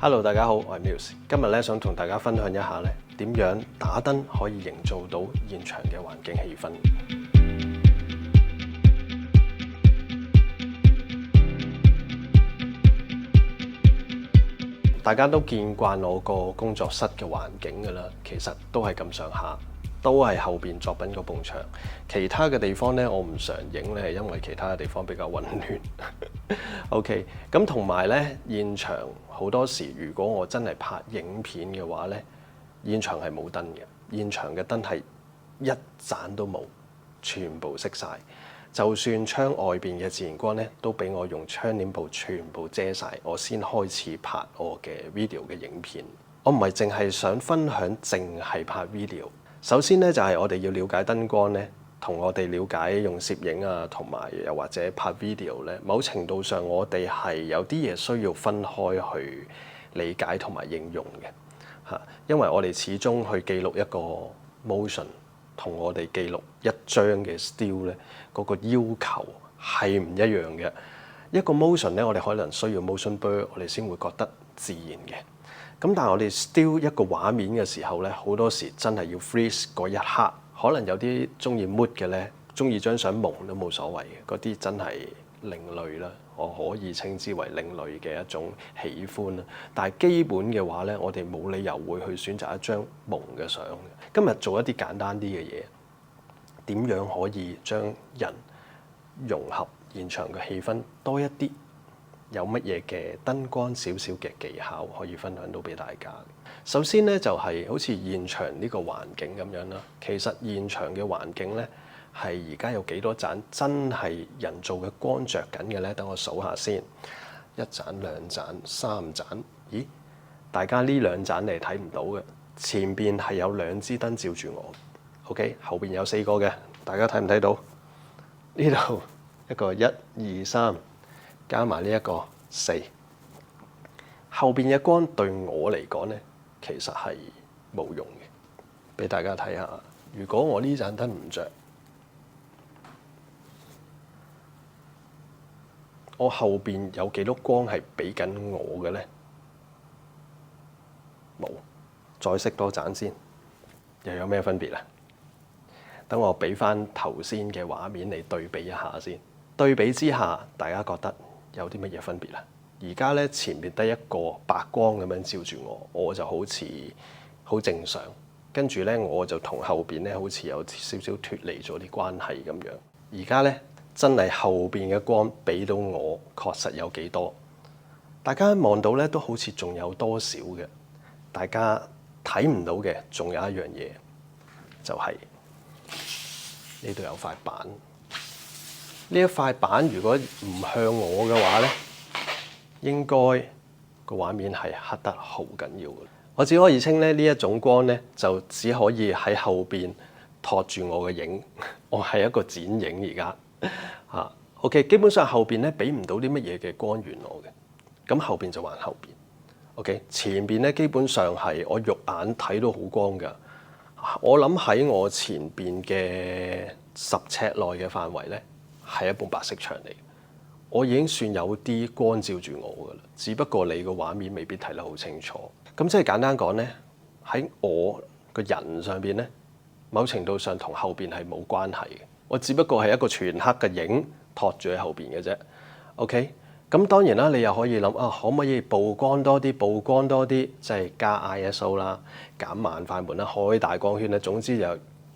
Hello， 大家好，我係 Muse。今日咧想同大家分享一下咧點樣打燈可以營造到現場嘅環境氣氛。大家都見慣我個工作室嘅環境㗎啦，其實都係咁上下，都係後邊作品嗰埲牆。其他嘅地方咧，我唔常影咧，係因為其他嘅地方比較混亂。OK， 咁同埋咧，現場好多時，如果我真係拍影片嘅話咧，現場係冇燈嘅，現場嘅燈係一盞都冇，全部熄晒。就算窗外邊嘅自然光咧，都俾我用窗簾布全部遮晒，我先開始拍我嘅 video 嘅影片。我唔係淨係想分享，淨係拍 video。首先咧，就係我哋要了解燈光咧，同我哋了解用攝影啊，同埋又或者拍 video 咧，某程度上我哋係有啲嘢需要分開去理解同埋應用嘅嚇，因為我哋始終去記錄一個 motion。同我哋記錄一張嘅 still 咧，嗰個要求係唔一樣嘅。一個 motion 咧，我哋可能需要 motion blur，我哋先會覺得自然嘅。咁但係我哋 still 一個畫面嘅時候咧，好多時真係要 freeze 嗰一刻。可能有啲中意 mood 嘅咧，中意張相蒙都冇所謂嘅，嗰啲真係另類啦。我可以稱之為另類嘅一種喜歡啦。但係基本嘅話咧，我哋冇理由會去選擇一張蒙嘅相嘅。今日做一啲簡單啲嘅嘢，點樣可以將人融合現場嘅氣氛多一啲？有乜嘢嘅燈光少少嘅技巧可以分享到俾大家？首先咧就係好似現場呢個環境咁樣啦。其實現場嘅環境咧係而家有幾多盞真係人造嘅光着緊嘅咧？等我數下先，一盞、兩盞、三盞。咦？大家呢兩盞你係睇唔到嘅。前邊係有兩支燈照住我 ，OK， 後邊有4個嘅，大家睇唔睇到？呢度一個1、2、3，加埋呢一個4。後邊嘅光對我嚟講咧，其實係冇用嘅。俾大家睇下，如果我呢盞燈唔着，我後邊有幾多光係俾緊我嘅咧？冇。再熄多盞先，又有咩分別啊？等我俾翻頭先嘅畫面嚟對比一下先。對比之下，大家覺得有啲乜嘢分別啊？而家咧前面得一個白光咁樣照住我，我就好似好正常。跟住咧我就同後邊咧好似有少少脫離咗啲關係咁樣。而家咧真係後邊嘅光俾到我，確實有幾多？大家望到咧都好似仲有多少嘅？大家睇唔到嘅，仲有一樣嘢，就係呢度有塊板。呢一塊板如果唔向我嘅話咧，應該個畫面係黑得好緊要嘅。我只可以稱咧呢一種光咧，就只可以喺後邊托住我嘅影。我係一個剪影而家嚇。OK， 基本上後邊咧俾唔到啲乜嘢嘅光源我嘅，咁後邊就還後邊。OK， 前邊咧基本上係我肉眼睇到好光㗎。我諗喺我前邊嘅10尺內嘅範圍咧，係一埲白色牆嚟。我已經算有啲光照住我㗎啦，只不過你個畫面未必睇得好清楚。咁即係簡單講咧，喺我個人上邊咧，某程度上同後邊係冇關係嘅。我只不過係一個全黑嘅影托住喺後邊嘅啫。OK。咁當然啦，你又可以諗啊，可唔可以曝光多啲？曝光多啲，即係加 ISO 啦，減慢快門啦，開大光圈啦。總之就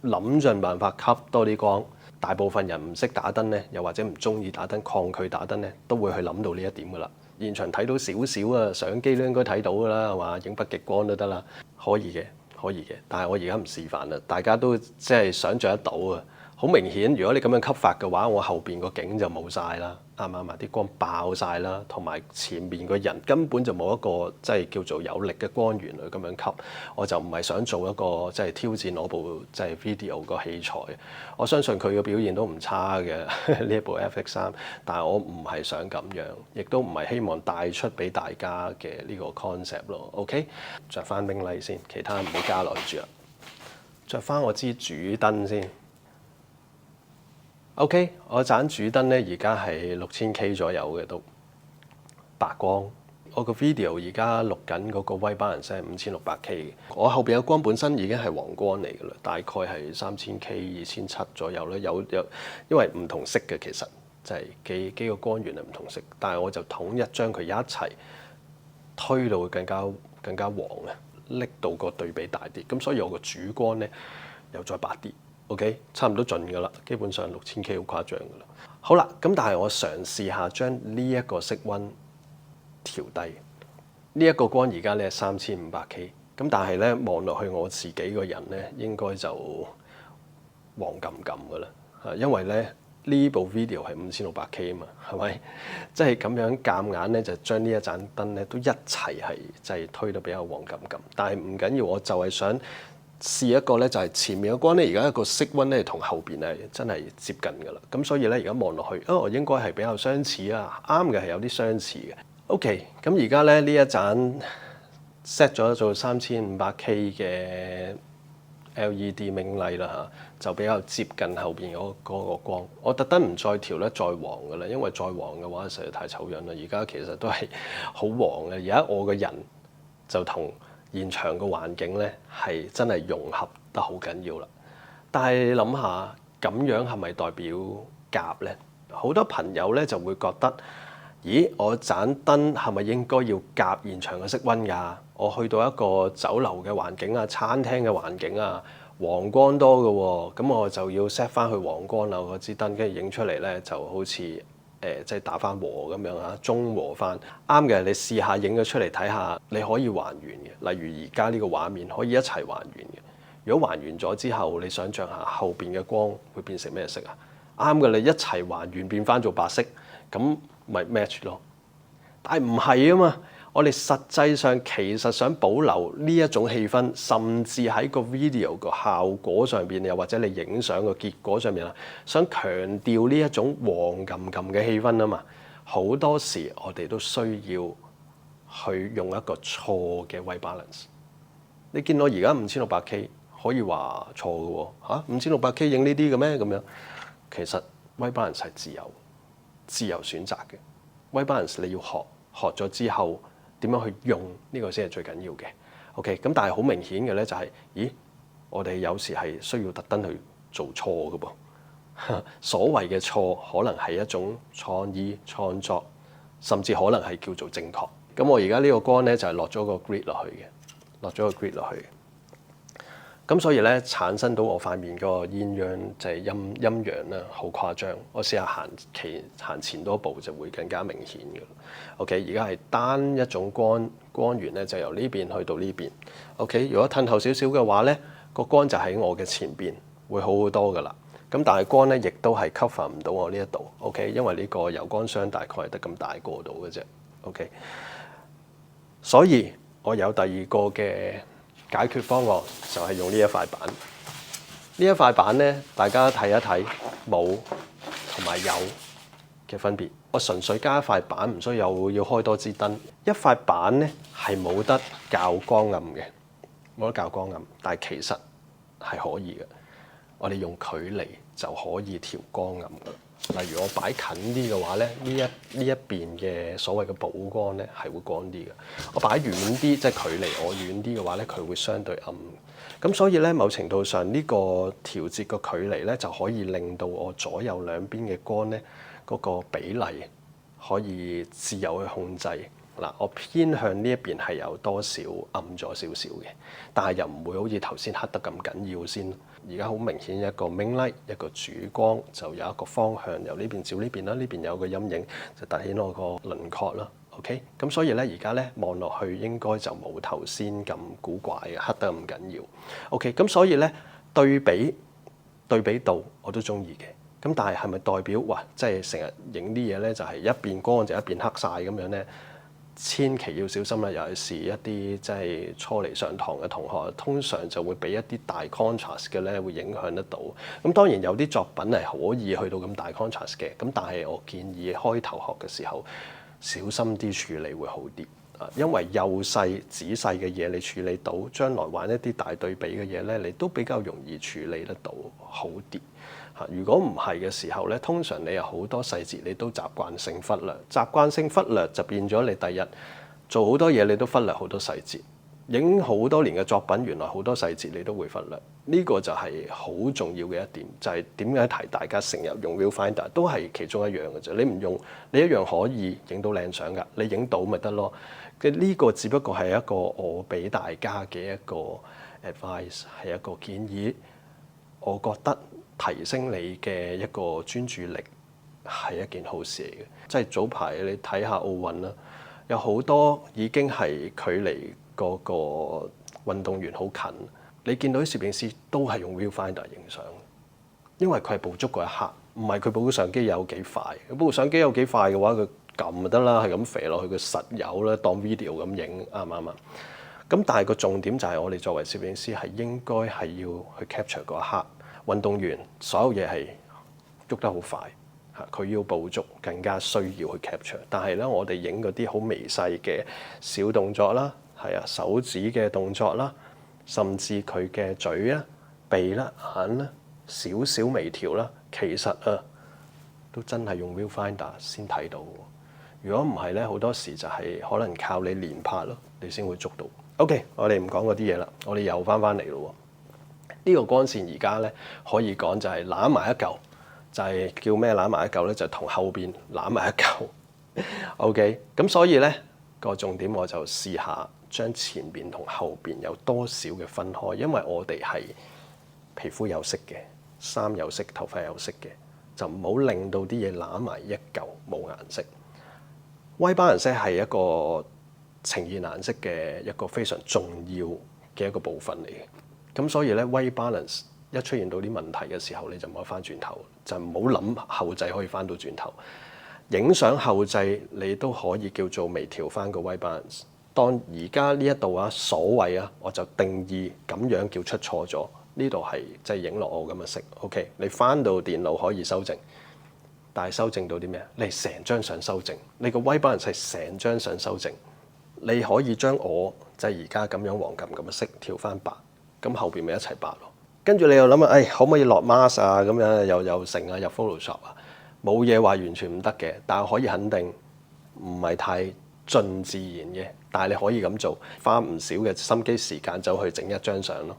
諗盡辦法吸多啲光。大部分人唔識打燈咧，又或者唔中意打燈、抗拒打燈咧，都會去諗到呢一點噶啦。現場睇到少少啊，相機都應該睇到噶啦，係嘛？影北極光都得啦，可以嘅，可以嘅。但係我而家唔示範啦，大家都即係想像得到啊。好明顯，如果你咁樣吸法嘅話，我後邊個景就冇晒啦，啱唔啱啊？啲光爆晒啦，同埋前面個人根本就冇一個即係叫做有力嘅光源去咁樣吸。我就唔係想做一個即係挑戰我部即係 video 個器材。我相信佢嘅表現都唔差嘅呢一部 FX3，但係我唔係想咁樣，亦都唔係希望帶出俾大家嘅呢個 concept 咯。OK， 着翻 ring light 先，其他唔好加落去住啦。着翻我支主燈先。OK， 我盞主燈咧而家係6000K 左右嘅都白光。我個 video 而家錄緊嗰個 white balance 係5600K 嘅，我後邊嘅光本身已經係黃光嚟㗎啦，大概係3000K、2700左右啦。有因為唔同色嘅其實就係幾個光源係唔同色，但係我就統一將佢一齊推到更加黃啊，拎到個對比大啲。咁所以我個主光咧又再白啲 ，OK， 差唔多盡㗎啦，基本上6000K 好誇張㗎啦。好啦，咁但係我嘗試下將呢一個色溫調低，呢一個光而家咧3500K， 咁但係咧望落去我自己個人咧應該就黃冚冚㗎啦，因為咧呢部 video 係5600K 啊嘛，係咪？即係咁樣夾硬咧就將呢一盞燈咧都一齊係就係推到比較黃冚冚，但係唔緊要，我就係想試一個咧就係前面嘅光咧而家一個色溫咧同後邊係真係接近㗎啦，咁所以咧而家望落去應該係比較相似啊，啱嘅係有啲相似嘅。OK， 咁而家咧呢一盞 set 咗做3500K 嘅 LED main light 啦嚇，就比較接近後邊嗰個光。我特登唔再調咧再黃㗎啦，因為再黃嘅話實在太醜樣啦。而家其實都係好黃嘅。而家我個人就同現場個環境咧係真係融合得好緊要啦。但係你諗下，咁樣係咪代表夾咧？好多朋友咧就會覺得，咦，我盞燈係咪應該要夾現場嘅色溫㗎？我去到一個酒樓嘅環境啊、餐廳嘅環境啊，黃光多嘅喎，咁我就要 set 翻去黃光啦，嗰支燈跟住影出嚟咧就好似即係打翻和咁樣啊，中和翻啱嘅。你試下影咗出嚟睇下，你可以還原嘅。例如而家呢個畫面可以一齊還原嘅。如果還原咗之後，你想像下後邊嘅光會變成咩色啊？啱嘅，你一齊還原變翻做白色，咁咪 match 咯。但係唔係啊嘛？我哋實際上其實想保留呢一種氣氛，甚至喺個 video 個效果上邊，又或者你影相個結果上面啊，想強調呢一種黃冚冚嘅氣氛啊嘛。好多時我哋都需要去用一個錯嘅 white balance。你見我而家5600K 可以話錯嘅喎嚇，5600K 影呢啲嘅咩咁樣？其實 white balance 係自由選擇嘅。white balance 你要學咗之後點樣去用呢個先係最緊要嘅。OK， 咁但係好明顯嘅咧就係，咦，我哋有時係需要特登去做錯嘅噃。所謂嘅錯可能係一種創意創作，甚至可能係叫做正確。咁我而家呢個光咧就係落咗個 grid 落去嘅，落咗個 grid 落去。咁所以咧產生到我塊面嗰個鴛鴦就係陰陽啦，好誇張。我試下行前多步就會更加明顯嘅。OK， 而家係單一種光源咧，就由呢邊去到呢邊。OK， 如果褪後少少嘅話咧，個光就喺我嘅前邊，會好好多噶啦。咁但係光咧亦都係 cover 唔到我呢一度。OK， 因為呢個油光箱大概係得咁大個度嘅啫。OK， 所以我有第二個嘅解決方案就係用呢一塊板。呢一塊板咧，大家睇一睇冇同埋有嘅分別。我純粹加一塊板，唔需要開多支燈。一塊板咧係冇得校光暗嘅，冇得校光暗，但係其實係可以嘅。我哋用距離就可以調光暗㗎。例如我擺近啲嘅話咧，呢一邊嘅所謂嘅補光咧係會光啲嘅。我擺遠啲，即係距離我遠啲嘅話咧，佢會相對暗。咁所以咧，某程度上呢個調節個距離咧，就可以令到我左右兩邊嘅光咧嗰個比例可以自由去控制。嗱，我偏向呢一邊係有多少暗咗少少嘅，但係又唔會好似頭先黑得咁緊要先。而家好明顯一個 main light 一個主光就有一個方向，由呢邊照呢邊啦，呢邊有個陰影就凸顯我個輪廓啦。OK， 咁所以咧而家咧望落去應該就冇頭先咁古怪嘅黑得咁緊要。OK， 咁所以咧對比度我都中意嘅。咁但係係咪代表哇，即係成日影啲嘢咧就係一邊光就一邊黑晒咁樣咧？千祈要小心啦，尤其是一啲即係初嚟上堂嘅同學，通常就會俾一啲大 contrast 嘅咧，會影響得到。咁當然有啲作品係可以去到咁大 contrast 嘅，咁但係我建議開頭學嘅時候小心啲處理會好啲啊，因為幼細仔細嘅嘢你處理到，將來玩一啲大對比嘅嘢咧，你都比較容易處理得到好啲。如果唔係嘅時候咧，通常你有好多細節你都習慣性忽略，習慣性忽略就變咗你第日做好多嘢你都忽略好多細節，影好多年嘅作品，原來好多細節你都會忽略。呢個就係好重要嘅一點，就係點解提大家成日用 Viewfinder 都係其中一樣嘅啫。你唔用，你一樣可以影到靚相㗎。你影到咪得咯？呢個只不過係一個我俾大家嘅一個 advice， 係一個建議。我覺得提升你嘅一個專注力係一件好事嚟嘅。即係早排你睇下奧運啦，有好多已經係距離嗰個運動員好近。你見到啲攝影師都係用 Viewfinder 影相，因為佢係捕捉嗰一刻，唔係佢部相機有幾快。部相機有幾快嘅話，佢撳就得啦，係咁肥落去，佢實有啦，當 video 咁影，啱唔啱啊？咁但係個重點就係我哋作為攝影師係應該係要去 capture 嗰一刻。運動員所有嘢係喐得好快嚇，佢要捕捉更加需要去 capture。但係咧，我哋影嗰啲好微細嘅小動作啦，係啊，手指嘅動作啦。甚至佢嘅嘴啦、鼻啦、眼啦，少少微調啦，其實都真係用 Viewfinder 先睇到。如果唔係咧，好多時就係可能靠你連拍咯，你先會捉到。OK， 我哋唔講嗰啲嘢啦，我哋又翻嚟咯。呢個光線而家咧可以講就係攬埋一嚿，就係叫咩攬埋一嚿咧？就同後邊攬埋一嚿。OK， 咁所以咧個重點我就試下。將前邊同後邊有多少嘅分開，因為我哋係皮膚有色嘅，衫有色，頭髮有色嘅，就唔好令到啲嘢攬埋一嚿冇顏色。White balance係一個呈現顏色嘅一個非常重要嘅一個部分嚟嘅。咁所以咧，White balance 一出現到啲問題嘅時候，你就唔好翻轉頭，就唔好諗後製可以翻到轉頭。影相後製你都可以叫做微調翻個 White balance。當而家呢一度所謂我就定義咁樣叫出錯咗。呢度係即係影落我咁嘅色。OK， 你翻到電腦可以修正，但係修正到啲咩？你成張相修正，你個 white balance係成張相修正。你可以將我即係而家咁樣黃金咁嘅色調翻白，咁後邊咪一齊白咯。跟住你又諗啊，可唔可以落 mask 啊？咁樣又成啊，入 Photoshop 啊，冇嘢話完全唔得嘅，但係可以肯定唔係太盡自然嘅。但係你可以咁做，花唔少嘅心機時間走去整一張相咯。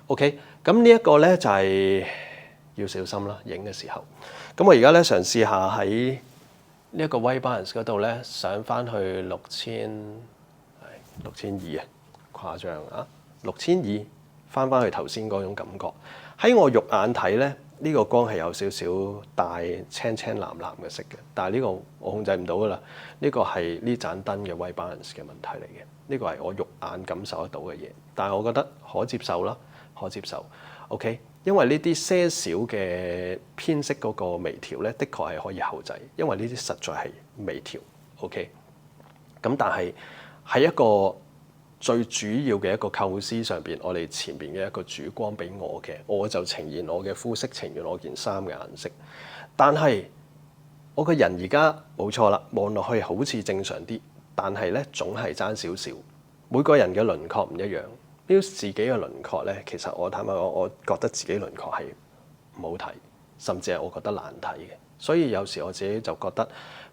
OK， 咁呢一個咧就係要小心啦，影嘅時候。咁我而家咧嘗試下喺呢一個 white balance 嗰度咧上翻去6200啊，誇張啊，6200翻去頭先嗰種感覺。喺我肉眼睇咧，呢個光係有少少帶青青藍藍嘅色嘅，但係呢個我控制唔到噶啦。呢個係呢盞燈嘅 white balance 嘅問題嚟嘅，呢個係我肉眼感受得到嘅嘢。但係我覺得可接受啦，可接受。OK， 因為呢啲些少嘅偏色嗰個微調咧，的確係可以後製，因為呢啲實在係微調。OK， 咁但係喺一個最主要嘅一個構思上邊，我哋前邊嘅一個主光俾我嘅，我就呈現我嘅膚色，呈現我件衫嘅顏色。但係我個人而家冇錯啦，望落去好似正常啲，但係咧總係爭少少。每個人嘅輪廓唔一樣，標自己嘅輪廓咧，其實我坦白講，我覺得自己輪廓係唔好睇，甚至係我覺得難睇嘅。所以有時我自己就覺得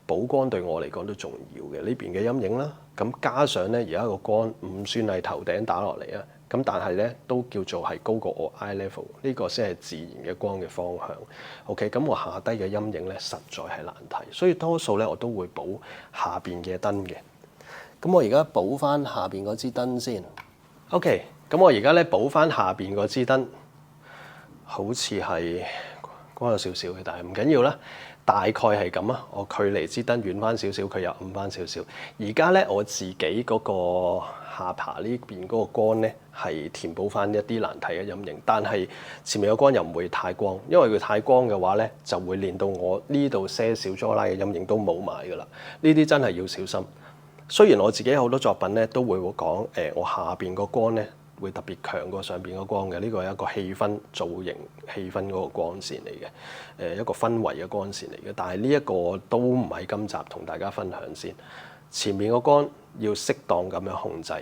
補光對我嚟講都重要嘅。呢邊嘅陰影啦，咁加上咧而家個光唔算係頭頂打落嚟啊。咁但係咧都叫做係高過我 eye level， 呢個先係自然嘅光嘅方向。OK， 咁我下低嘅陰影咧實在係難睇，所以多數咧我都會補下邊嘅燈嘅。咁我而家補翻下邊嗰支燈先。OK， 咁我而家咧補翻下邊嗰支燈，好似係光有少少嘅，但係唔緊要啦。大概係咁啊，我距離支燈遠翻少少，佢又暗翻少少。而家咧我自己嗰個下巴呢邊嗰個光咧係填補翻一啲難睇嘅陰影，但係前面嘅光又唔會太光，因為佢太光嘅話咧就會令到我呢度些少咗拉嘅陰影都冇埋噶啦。呢啲真係要小心。雖然我自己好多作品咧都會講我下邊個光咧會特別強過上邊個光嘅，呢個係一個氣氛造型、氣氛嗰個光線嚟嘅，一個氛圍嘅光線嚟嘅。但係呢一個都唔係今集同大家分享先。前面個光要適當咁樣控制，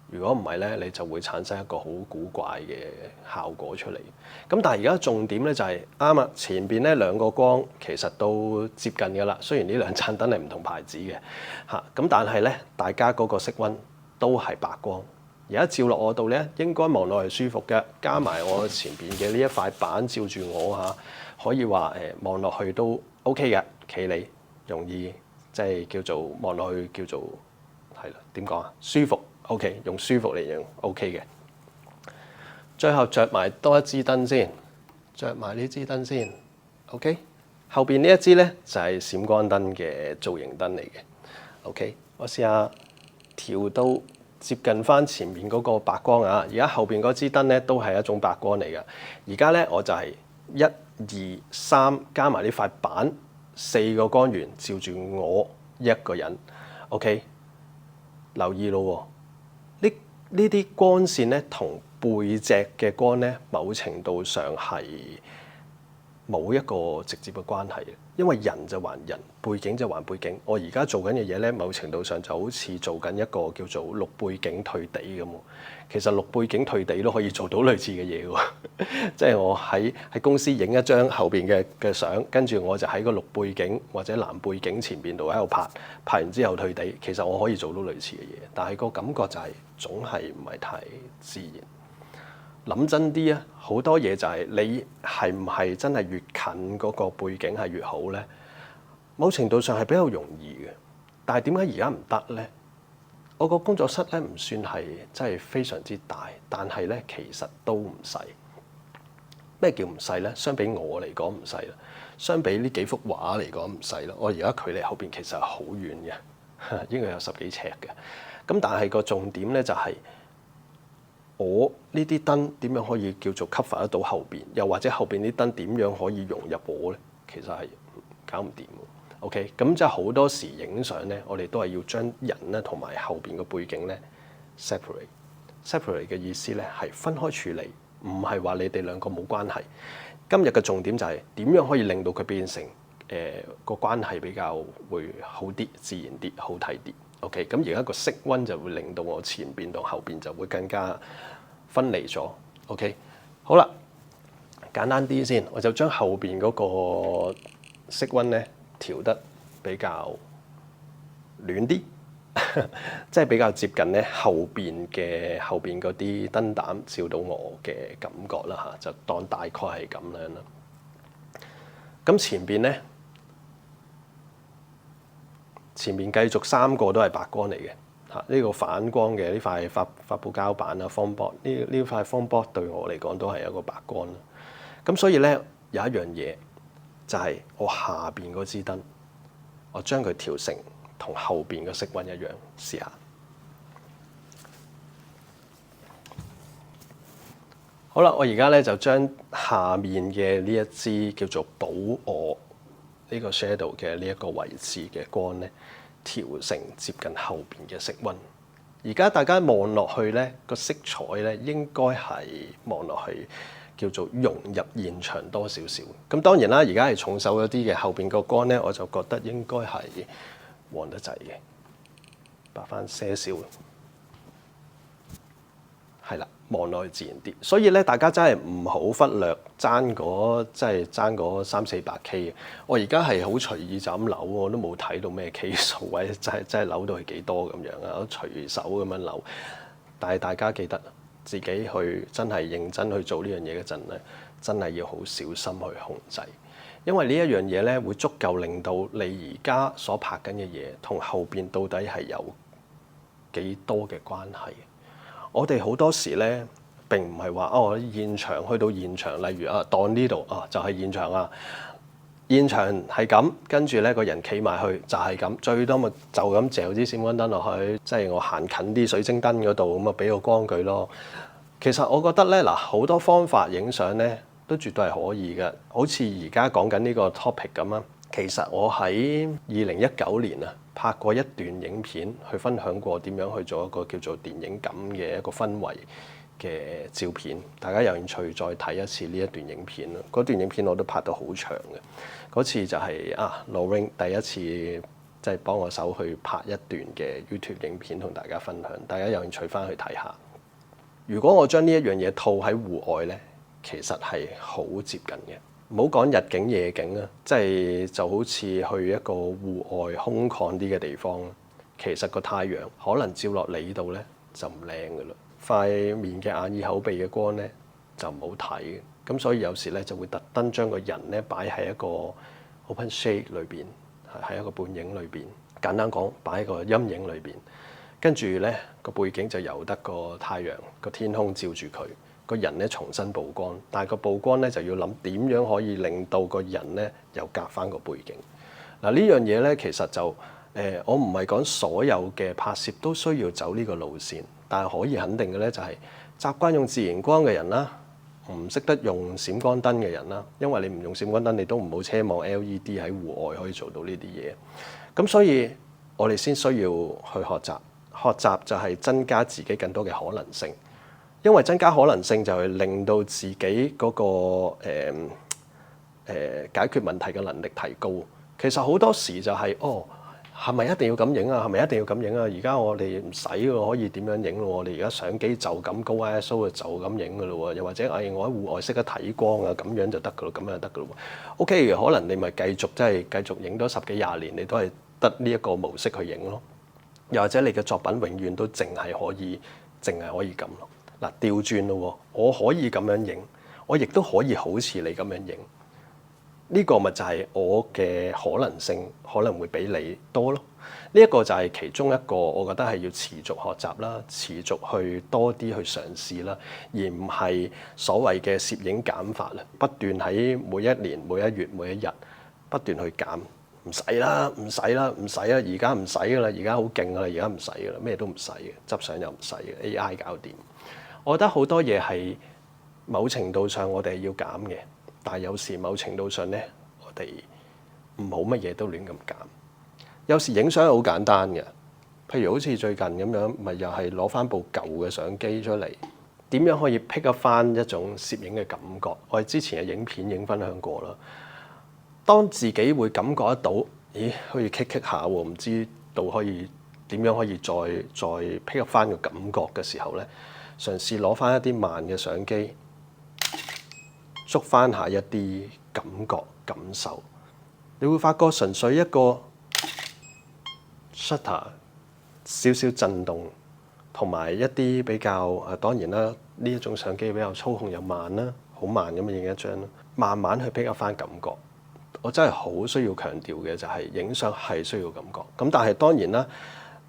如果唔係咧，你就會產生一個好古怪嘅效果出嚟。咁但係而家重點咧就係啱啊，前邊咧兩個光其實都接近㗎啦。雖然呢兩盞燈係唔同牌子嘅嚇，咁但係咧大家嗰個色溫都係白光。而家照落我度咧，應該望落係舒服嘅。加埋我前邊嘅呢一塊板照住我嚇，可以話望落去都 OK 嘅，企理容易即係叫做望落去叫做係啦，點講啊？舒服。OK， 用舒服嚟形容 OK 嘅。最後着埋多一支燈先，着埋呢支燈先 OK。後邊呢一支咧就係閃光燈嘅造型燈嚟嘅。OK， 我試下調到接近翻前面嗰個白光啊。而家後邊嗰支燈咧都係一種白光嚟嘅。而家咧我就係1、2、3加埋呢塊板，4個光源照住我一個人。OK， 留意咯。呢啲光線咧，同背脊嘅光咧，某程度上係冇一個直接嘅關係嘅，因為人就還人，背景就還背景。我而家做緊嘅嘢咧，某程度上就好似做緊一個叫做綠背景退地咁。其實綠背景退地都可以做到類似嘅嘢喎，即係我喺公司影一張後邊嘅相，跟住我就喺個綠背景或者藍背景前邊度喺度拍，拍完之後退地。其實我可以做到類似嘅嘢，但係個感覺就係總係唔係太自然。諗真啲啊，好多嘢就係你係唔係真係越近嗰個背景係越好咧？某程度上係比較容易嘅，但係點解而家唔得咧？我個工作室咧唔算係真係非常之大，但係咧其實都唔細。咩叫唔細咧？相比我嚟講唔細啦，相比呢幾幅畫嚟講唔細啦。我而家距離後邊其實係好遠嘅，應該有10幾尺嘅。咁但係個重點咧就係我呢啲燈點樣可以叫做 cover 得到後邊，又或者後邊啲燈點樣可以融入我咧？其實係搞唔掂。OK， 咁即係好多時影相咧，我哋都係要將人咧同埋後邊個背景咧 separate。separate 嘅意思咧係分開處理，唔係話你哋兩個冇關係。今日嘅重點就係點樣可以令到佢變成個關係比較會好啲、自然啲、好睇啲。OK， 咁而家個色溫就會令到我前邊同後邊就會更加分離咗。OK， 好啦，簡單啲先，我就將後邊嗰個色溫咧調得比較暖啲，即係比較接近咧後邊嗰啲燈膽照到我嘅感覺啦嚇，就當大概係咁樣啦。咁前邊咧，前面繼續3個都係白光嚟嘅嚇，呢個反光嘅呢塊發泡膠板啊 foam board 呢塊 foam board 對我嚟講都係一個白光啦。咁所以咧有一樣嘢。就係我下邊嗰支燈，我將佢調成同後邊嘅色溫一樣，試下。好啦，我而家咧就將下面嘅呢一支叫做保我呢個 shadow 嘅呢一個位置嘅光咧，調成接近後邊嘅色溫。而家大家望落去咧，個色彩咧應該係望落去。叫做融入現場多少少，咁當然啦，而家係重手咗啲嘅，後邊個光咧我就覺得應該係黃得滯嘅，白翻些少，係啦，望落去自然啲。所以咧，大家真係唔好忽略爭嗰300-400K 嘅。我而家係好隨意就咁扭，我都冇睇到咩 K 數，或者真係扭到係幾多咁樣啊，我隨手咁樣扭。但係大家記得。自己去真係認真去做呢樣嘢嗰陣咧，真係要好小心去控制，因為呢一樣嘢咧會足夠令到你而家所拍緊嘅嘢同後邊到底係有幾多嘅關係。我哋好多時咧並唔係話現場去到現場，例如當呢度就係現場啊。現場係咁，跟住咧個人企埋去就係咁，最多咪就咁嚼啲閃光燈落去，即係我行近啲水晶燈嗰度咁啊，俾個光佢咯。其實我覺得咧好多方法影相咧都絕對係可以嘅，好似而家講緊呢個 topic 咁啊。其實我喺2019年拍過一段影片，去分享過點樣去做一個叫做電影感嘅一個氛圍嘅照片，大家有興趣再睇一次呢一段影片啦。嗰段影片我都拍到好長嘅，嗰次就係Lorraine 第一次即係幫我手去拍一段嘅 YouTube 影片同大家分享，大家有興趣翻去睇下。如果我將呢一樣嘢套喺戶外呢，其實係好接近嘅。唔好講日景夜景啊，即係就好似去一個戶外空曠啲嘅地方，其實個太陽可能照落你度呢，就唔靚噶啦，塊面嘅眼耳口鼻嘅光呢，就唔好睇嘅。咁所以有時咧就會特登將個人咧擺喺一個 open shade 裏邊，喺一個半影裏邊。簡單講，擺喺個陰影裏邊，跟住咧個背景就由得個太陽、個天空照住佢，個人咧重新曝光。但係個曝光咧就要諗點樣可以令到個人咧又夾翻個背景。嗱，呢樣嘢咧其實就我唔係講所有嘅拍攝都需要走呢個路線，但係可以肯定嘅咧就係習慣用自然光嘅人啦。唔識得用閃光燈嘅人啦，因為你唔用閃光燈，你都唔好奢望 LED 喺戶外可以做到呢啲嘢。咁所以我哋先需要去學習，學習就係增加自己更多嘅可能性。因為增加可能性就係令到自己嗰個解決問題嘅能力提高。其實好多時就係係咪一定要咁影啊？係咪一定要咁影啊？而家我哋唔使喎，可以點樣影咯？我哋而家相機就咁高 ISO 就咁影噶咯喎。又或者我喺戶外識得睇光啊，咁樣就得噶咯，咁樣就得噶咯。OK， 可能你咪繼續影多10幾20年，你都係得呢一個模式去影咯。又或者你嘅作品永遠都淨係可以咁咯。嗱，調轉咯，我可以咁樣影，我亦都可以好似你咁樣影。呢個咪就係我嘅可能性可能會比你多咯。呢一個就係其中一個，我覺得係要持續學習啦，持續去多啲去嘗試啦，而唔係所謂嘅攝影減法啦，不斷喺每一年、每一月、每一日不斷去減。唔使啦，唔使啦，唔使啦，而家唔使噶啦，而家好勁噶啦，而家唔使噶啦，咩都唔使嘅，執相又唔使嘅 AI 搞掂。我覺得好多嘢係某程度上我哋係要減嘅。但係有時某程度上咧，我哋唔好乜嘢都亂咁減。有時影相係好簡單嘅，譬如好似最近咁樣，咪又係攞翻部舊嘅相機出嚟，點樣可以 pick up 翻一種攝影嘅感覺？我哋之前嘅影片已經分享過啦。當自己會感覺得到，咦，可以 kick 下喎，唔知道可以點樣可以再 pick up 翻個感覺嘅時候咧，嘗試攞翻一啲慢嘅相機。捉翻下一啲感覺感受，你會發覺純粹一個 shutter 少少震動，同埋一啲比較當然啦，呢一種相機比較操控又慢啦，好慢咁影一張啦，慢慢去 pick up 翻感覺。我真係好需要強調嘅就係影相係需要感覺。咁但係當然啦。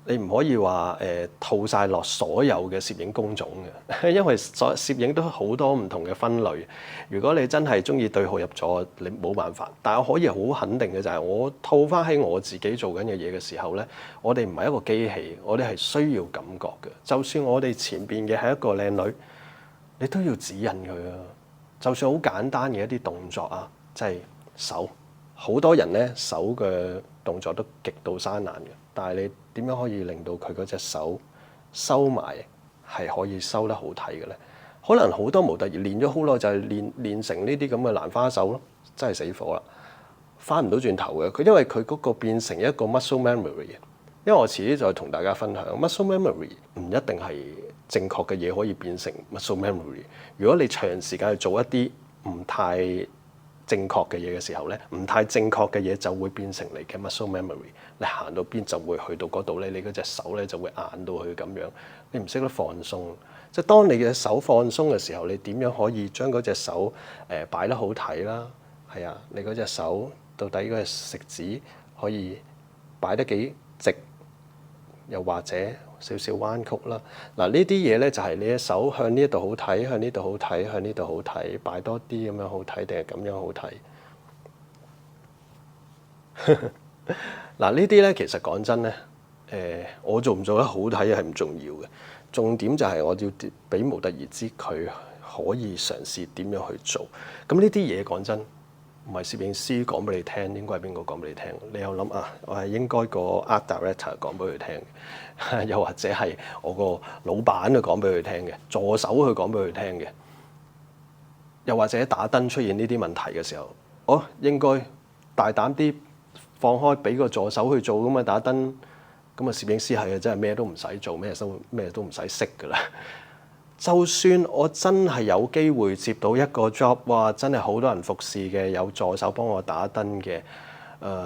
你唔可以話套晒落所有嘅攝影工種嘅，因為攝影都好多唔同嘅分類。如果你真係中意對號入座，你冇辦法。但係我可以好肯定嘅就係，我套翻喺我自己做緊嘅嘢嘅時候咧，我哋唔係一個機器，我哋係需要感覺嘅。就算我哋前邊嘅係一個靚女，你都要指引佢啊。就算好簡單嘅一啲動作啊，即係手，好多人咧手嘅動作都極度艱難嘅，但係你點樣可以令到佢嗰隻手收埋係可以收得好睇嘅咧？可能好多模特兒練咗好耐就係練成呢啲咁嘅蘭花手咯，真係死火啦，翻唔到轉頭嘅。佢因為佢嗰個變成一個 muscle memory。因為我遲啲再同大家分享 muscle memory 唔一定係正確嘅嘢可以變成 muscle memory。如果你長時間去做一啲唔太正確嘅嘢嘅時候咧，唔太正確嘅嘢就會變成你嘅 muscle memory。你行到邊就會去到嗰度咧，你嗰隻手咧就會硬到佢咁樣。你唔識得放鬆，即係當你嘅手放鬆嘅時候，你點樣可以將嗰隻手擺得好睇啦？係啊，你嗰隻手到底嗰隻食指可以擺得幾直？又或者少少彎曲啦，嗱呢啲嘢咧就係你嘅手向呢一度好睇，向呢度好睇，向呢度好睇，擺多啲咁樣好睇定係咁樣好睇？嗱呢啲咧其實講真咧，我做唔做得好睇係唔重要嘅，重點就係我要俾模特兒知佢可以嘗試點樣去做。咁呢啲嘢講真。唔係攝影師講俾你聽，應該係邊個講俾你聽？你又諗啊，我係應該個 art director 講俾佢聽，又或者係我個老闆去講俾佢聽嘅，助手去講俾佢聽嘅，又或者打燈出現呢啲問題嘅時候，我應該大膽啲放開俾個助手去做咁啊打燈，咁啊攝影師係啊真係咩都唔使做，咩都唔使識㗎啦。就算我真係有機會接到一個 job， 哇！真係好多人服侍嘅，有助手幫我打燈嘅，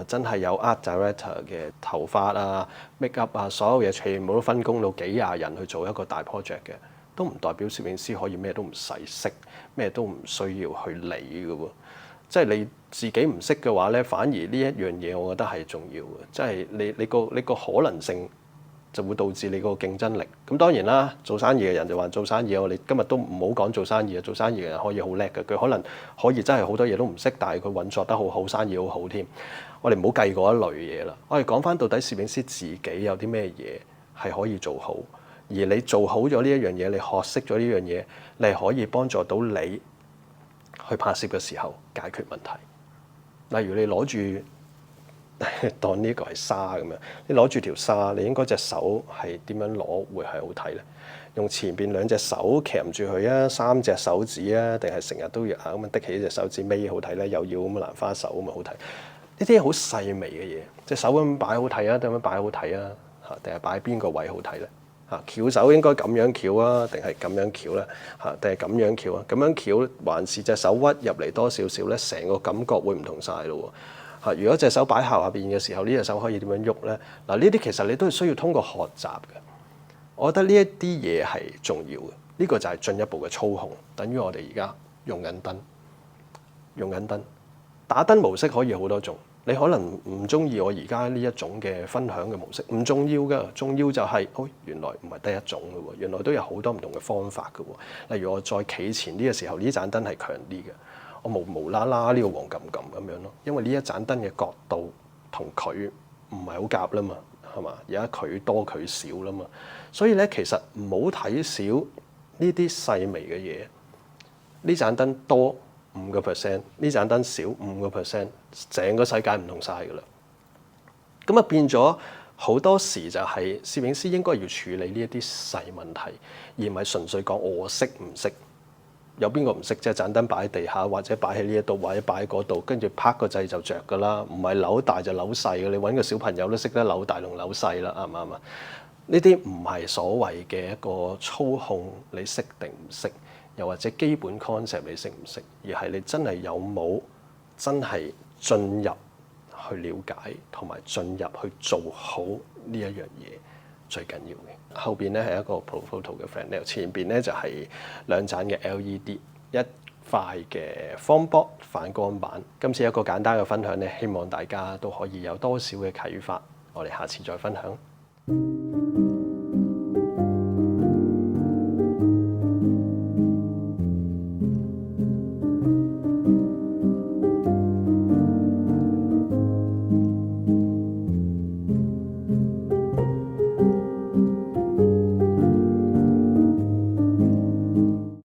真係有 art director 嘅，頭髮啊、make up 啊，所有嘢全部都分工到幾廿人去做一個大 project 嘅，都唔代表攝影師可以咩都唔使識，咩都唔需要去理嘅喎。即係你自己唔識嘅話咧，反而呢一樣嘢我覺得係重要嘅，即係你個可能性就會導致你個競爭力。咁當然啦，做生意嘅人就話做生意，我哋今日都唔好講做生意啊。做生意嘅人可以好叻嘅，佢可能可以真係好多嘢都唔識，但係佢運作得好好，生意好好添。我哋唔好計嗰一類嘢啦。我哋講翻到底攝影師自己有啲咩嘢係可以做好，而你做好咗呢一樣嘢，你學識咗呢樣嘢，你係可以幫助到你去拍攝嘅時候解決問題。例如你攞住當呢個係沙咁樣，你攞住條沙，你應該隻手係點樣攞會係好睇咧？用前邊兩隻手鉗住佢啊，3隻手指啊，定係成日都要咁樣的起隻手指尾好睇咧？又要咁蘭花手咁啊好睇？呢啲好細微嘅嘢，隻手咁擺好睇啊，點樣擺好睇啊？嚇，定係擺邊個位好睇咧？嚇，翹手應該咁樣翹啊，定係咁樣翹咧？嚇，定係咁樣翹啊？咁樣翹還是隻手屈入嚟多少少咧？成個感覺會唔同晒咯喎！嚇，如果隻手擺下邊嘅時候，呢隻手可以點樣喐咧？嗱，呢啲其實你都係需要通過學習嘅。我覺得呢一啲嘢係重要嘅。呢個就係進一步嘅操控，等於我哋而家用緊燈，打燈模式可以好多種。你可能唔中意我而家呢一種嘅分享嘅模式，唔重要㗎。重要就係，原來唔係得一種嘅喎，原來都有好多唔同嘅方法嘅喎。例如我再企前啲嘅時候，呢盞燈係強啲嘅。我無啦啦呢個黃撳撳咁樣咯，因為呢一盞燈嘅角度同佢唔係好夾啦嘛，係嘛？而家佢多佢少啦嘛，所以咧其實唔好睇少呢啲細微嘅嘢。呢盞燈多5%，呢盞燈少5%，成個世界唔同晒㗎啦。咁啊變咗好多時就係攝影師應該要處理呢一啲細問題，而唔係純粹講我識唔識。有邊個唔識啫？盞燈擺喺地下，或者擺喺呢一度，或者擺喺嗰度，跟住拍個掣就着㗎啦。唔係扭大就扭細嘅。你揾個小朋友都識得扭大同扭細啦，啱唔啱啊？呢啲唔係所謂嘅一個操控，你識定唔識？又或者基本 concept 你識唔識？而係你真係有冇真係進入去了解，同埋進入去做好呢一樣嘢最緊要嘅。後邊咧係一個 Profoto 嘅 flat nail，前邊咧就係2盞嘅 LED，一塊嘅方波反光板。今次一個簡單嘅分享咧，希望大家都可以有多少嘅啟發。我哋下次再分享。